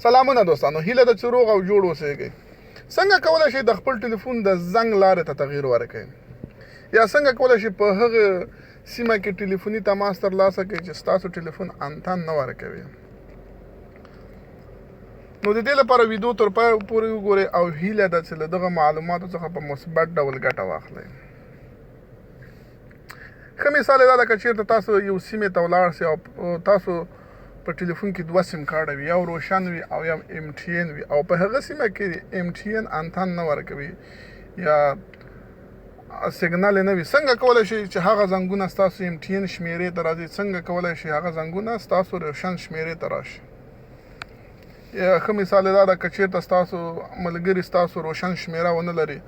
سلامونه دوستانو، هیله ده چې روغ او جوړ اوسئ. څنګه کولی شئ د خپل ټلیفون د زنګ لارې ته تغیر ورکړئ، یا څنګه کولی شئ په هغه سیمه کې ټلیفوني تماس ترلاسه کړئ چې ستاسو ټلیفون انتن نه ورکوي. نو د دې لپاره ویډیو تر پایه پورې وګورئ او هیله ده چې له دغه معلوماتو څخه په مثبت ډول ګټه واخلئ. ښه مثال یې دا ده که چېرته تاسو یو سیمې ته ولاړ شئ او تاسو په ټلیفون کې 2 سیم کارډ وي، یو روشن وي او یو MTN وي، او په هغه سیمه کې MTN انتن نه ورکوي یا سیګنال نه وي، څنګه کولی شئ چې هغه زنګونه ستاسو MTN شمیرې ته راځي؟ څنګه کولی شئ هغه زنګونه ستاسو روشن شمیرې ته راشي؟ یا ښه مثال یې دا ده که چېرته ستاسو ملګري ستاسو روشن شمیره ونه لري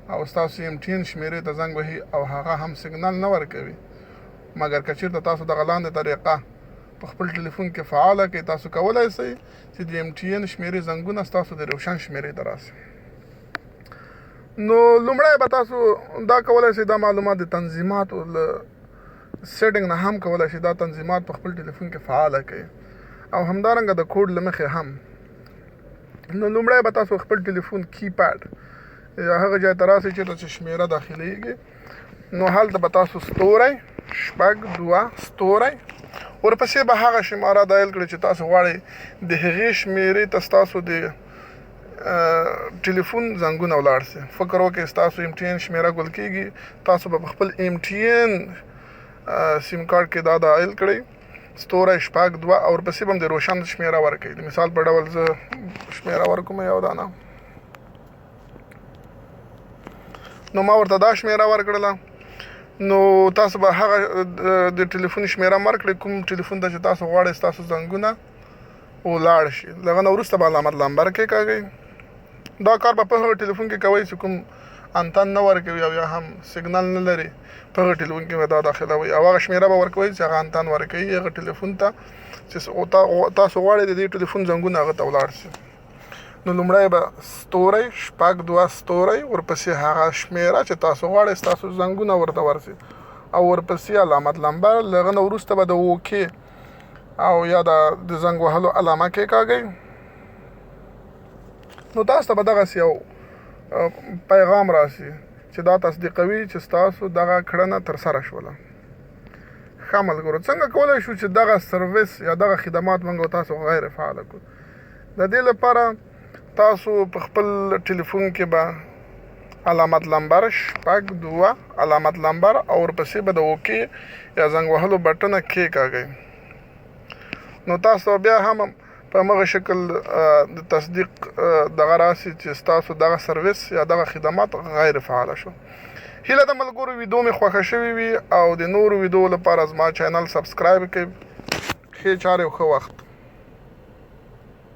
او ستاسو MTN شمیرې ته زنګ وهي او هغه هم سیګنال نه ورکوي، مګر که چېرته تاسو دغه لاندې طریقه په خپل ټلیفون کې فعاله کړئ، تاسو کولی شئ چې د MTN شمیرې زنګونه ستاسو د روشن شمیرې ته راشي. نو لومړی به تاسو دا کولی شئ دا معلومات د تنظیماتو له سیټینګ نه هم کولی شئ دا تنظیمات په خپل ټلیفون کې فعاله کړئ او همدارنګه د کوډ له مخې هم. نو لومړی به تاسو خپل ټلیفون کیپیډ یا هغه ځای ته راسئ چېرته چې شمیره داخلیږي، نو هلته به تاسو ستوری 6 ورپسې به هغه شماره دایل کړئ چې تاسو غواړئ د هغې شمیرې ته ستاسو د ټلیفون زنګونه ولاړ شي. فکر وکړئ ستاسو MTN شمیره ګل کېږي، تاسو به په خپل MTN سیم کارډ کې دا دایل کړئ ستوری 6 او ورپسې به هم د روشن شمیره ورکړئ. د مثال په ډول زه شمیره ورکوم یو دانه، نو ما ورته دا شمیره ورکړله. نو تاسو به هغه د ټلیفون شمیره مارک کړئ کوم ټلیفون ته چې تاسو غواړئ ستاسو زنګونه ولاړ شي. له هغه نه وروسته به علامت لمبر کېکاږئ. دا کار به په هغه ټلیفون کې کوئ چې کوم انتن نه ورکوي او یا هم سیګنال نه لري، په هغه ټلیفون کې به دا داخلوئ او هغه شمیره به ورکوئ چې هغه انتن ورکوي هغه ټلیفون ته چې تاسو غواړئ د دې ټلیفون زنګونه هغه ته ولاړ شي. نو لومړی به ستوری 6 ورپسې هغه شمیره چې تاسو غواړئ ستاسو زنګونه ورته ورسي او ورپسې علامت لمبر. له هغه نه وروسته به د اوکې او یا د زنګ وهلو علامه کېکاږئ. نو تاسو ته به دغسې یو پیغام راسي چې دا تصدیقوي چې ستاسو دغه کړنه ترسره شوله. ښه ملګرو، څنګه کولی شو چې دغه سروس یا دغه خدمات موږ تاسو غیر فعاله کړو؟ د دې لپاره تاسو په خپل ټلیفون کې به علامت لمبر 6 علامت لمبر او ورپسې به د اوکې یا زنګ وهلو بټنه کېکاږئ. نو تاسو بیا هم په همغه شکل د تصدیق دغه راسي چې ستاسو دغه سروس یا دغه خدمات غیر فعاله شو. هیله ده ملګرو ویډیو مې خوښه شوې وي او د نورو ویډیو لپاره زما چینل سبسکرایب کړئ. ښې چارې او ښه وخت.